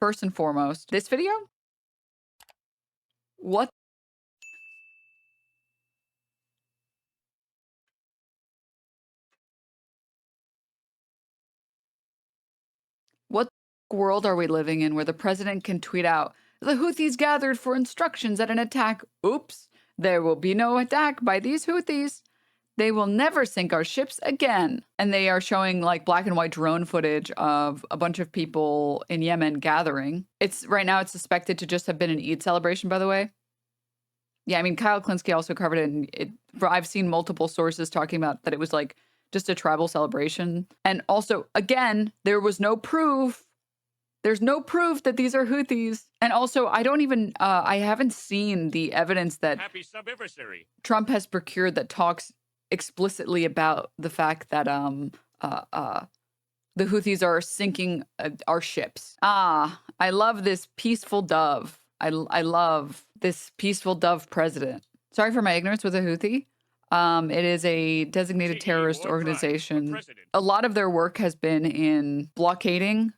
First and foremost, this video? What? What world are we living in where the president can tweet out, "The Houthis gathered for instructions at an attack. Oops, there will be no attack by these Houthis. They will never sink our ships again." And they are showing like black and white drone footage of a bunch of people in Yemen gathering. It's right now it's suspected to just have been an Eid celebration, by the way. Yeah, I mean, Kyle Klinsky also covered it, and I've seen multiple sources talking about that it was like just a tribal celebration. And also, again, there was no proof. There's no proof that these are Houthis. And also, I haven't seen the evidence that Trump has procured that talks explicitly about the fact that the Houthis are sinking our ships. Ah, I love this peaceful dove. I love this peaceful dove president. Sorry for my ignorance with a Houthi. It is a designated terrorist organization. A lot of their work has been in blockading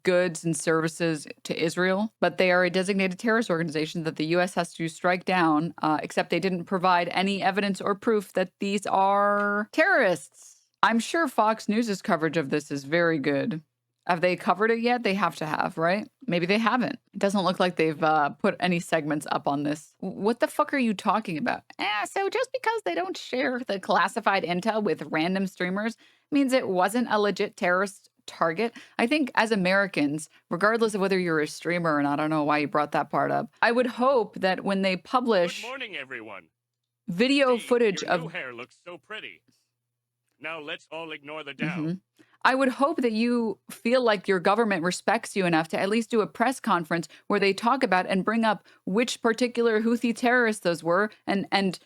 goods and services to Israel, but they are a designated terrorist organization that the U.S. has to strike down, except they didn't provide any evidence or proof that these are terrorists. I'm sure Fox News' coverage of this is very good. Have they covered it yet? They have to have, right? Maybe they haven't. It doesn't look like they've put any segments up on this. What the fuck are you talking about? So just because they don't share the classified intel with random streamers means it wasn't a legit terrorist target. I think as Americans, regardless of whether you're a streamer or not, I don't know why you brought that part up. I would hope that when they publish Good morning, everyone. Video Steve, footage your of new hair looks so pretty. Now let's all ignore the down. I would hope that you feel like your government respects you enough to at least do a press conference where they talk about and bring up which particular Houthi terrorists those were and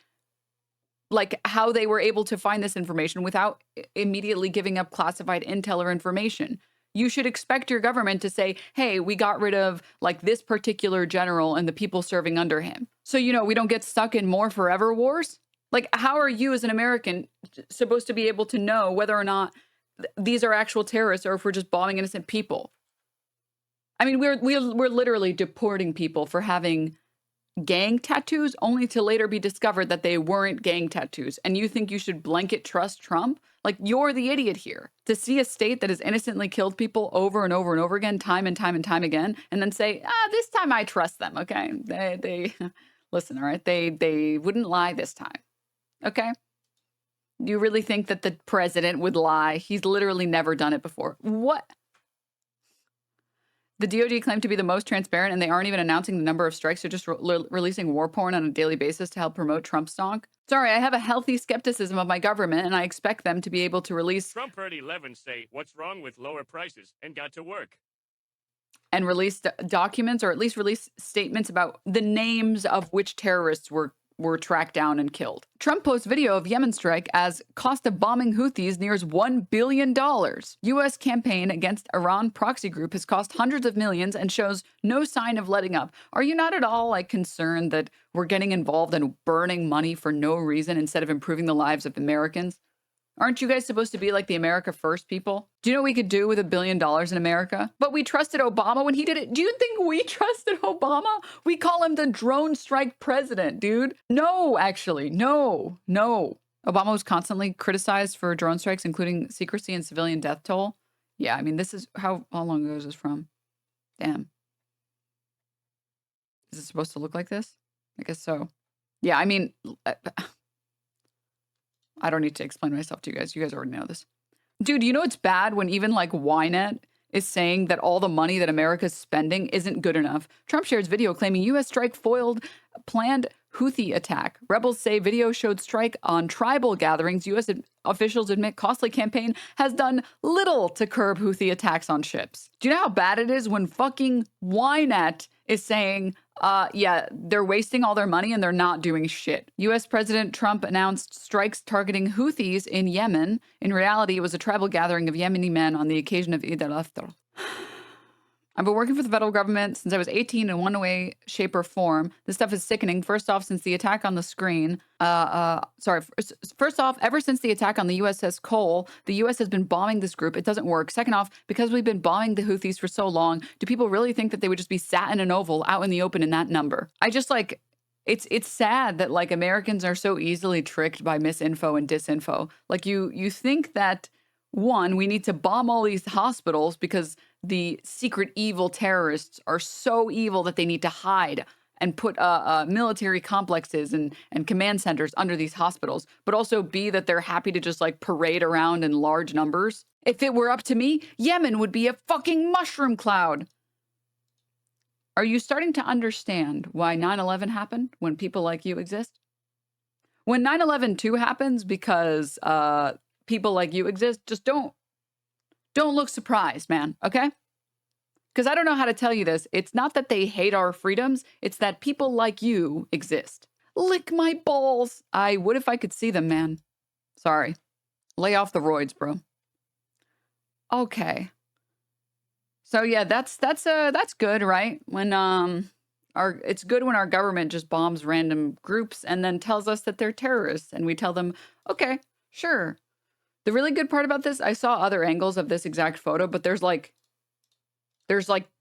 like how they were able to find this information without immediately giving up classified intel or information. You should expect your government to say, hey, we got rid of like this particular general and the people serving under him. So, you know, we don't get stuck in more forever wars. Like, how are you as an American supposed to be able to know whether or not these are actual terrorists or if we're just bombing innocent people? I mean, we're literally deporting people for having gang tattoos only to later be discovered that they weren't gang tattoos. And you think you should blanket trust Trump? Like, you're the idiot here. To see a state that has innocently killed people over and over and over again, time and time and time again, and then say, this time I trust them, okay? They listen, all right? They wouldn't lie this time, okay? Do you really think that the president would lie? He's literally never done it before. What? The DOD claimed to be the most transparent, and they aren't even announcing the number of strikes. They're just releasing war porn on a daily basis to help promote Trump's stonk. Sorry, I have a healthy skepticism of my government, and I expect them to be able to release... Trump heard 11 say, what's wrong with lower prices, and got to work. And release documents, or at least release statements about the names of which terrorists were tracked down and killed. Trump posts video of Yemen strike as cost of bombing Houthis nears $1 billion. U.S. campaign against Iran proxy group has cost hundreds of millions and shows no sign of letting up. Are you not at all like concerned that we're getting involved in burning money for no reason instead of improving the lives of Americans? Aren't you guys supposed to be like the America First people? Do you know what we could do with $1 billion in America? But we trusted Obama when he did it. Do you think we trusted Obama? We call him the drone strike president, dude. No, actually, no. Obama was constantly criticized for drone strikes, including secrecy and civilian death toll. Yeah, I mean, this is, how long ago is this from? Damn. Is it supposed to look like this? I guess so. Yeah, I mean... I don't need to explain myself to you guys. You guys already know this. Dude, you know it's bad when even like Ynet is saying that all the money that America's spending isn't good enough. Trump shares video claiming U.S. strike foiled planned Houthi attack. Rebels say video showed strike on tribal gatherings. U.S. officials admit costly campaign has done little to curb Houthi attacks on ships. Do you know how bad it is when fucking Ynet is saying, yeah, they're wasting all their money and they're not doing shit. U.S. President Trump announced strikes targeting Houthis in Yemen. In reality, it was a tribal gathering of Yemeni men on the occasion of Eid al-Fitr. I've been working for the federal government since I was 18 in one way, shape, or form. This stuff is sickening. First off, since the attack on the screen, first off, ever since the attack on the USS Cole, the US has been bombing this group. It doesn't work. Second off, because we've been bombing the Houthis for so long, do people really think that they would just be sat in an oval out in the open in that number? I just like, it's sad that like Americans are so easily tricked by misinfo and disinfo. Like you think that one, we need to bomb all these hospitals because the secret evil terrorists are so evil that they need to hide and put military complexes and command centers under these hospitals, but also B, that they're happy to just like parade around in large numbers. If it were up to me, Yemen would be a fucking mushroom cloud. Are you starting to understand why 9/11 happened when people like you exist? When 9/11 too happens because people like you exist, just don't look surprised, man, okay? Because I don't know how to tell you this. It's not that they hate our freedoms. It's that people like you exist. Lick my balls. I would if I could see them, man. Sorry. Lay off the roids, bro. Okay. So yeah, that's good, right? When it's good when our government just bombs random groups and then tells us that they're terrorists and we tell them, "Okay, sure." The really good part about this, I saw other angles of this exact photo, but there's like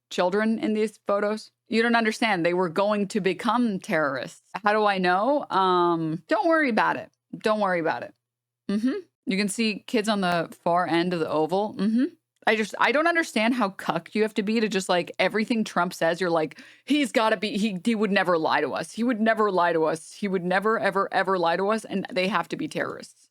children in these photos. You don't understand. They were going to become terrorists. How do I know? Don't worry about it. Don't worry about it. You can see kids on the far end of the oval. I don't understand how cucked you have to be to just like everything Trump says. You're like, he's got to be, he would never lie to us. He would never lie to us. He would never, ever, ever lie to us. And they have to be terrorists.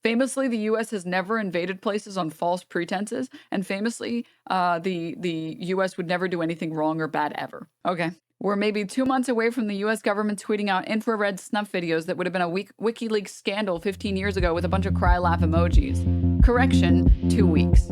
Famously, the U.S. has never invaded places on false pretenses. And famously, the U.S. would never do anything wrong or bad ever. Okay. We're maybe 2 months away from the U.S. government tweeting out infrared snuff videos that would have been a WikiLeaks scandal 15 years ago with a bunch of cry laugh emojis. Correction, 2 weeks.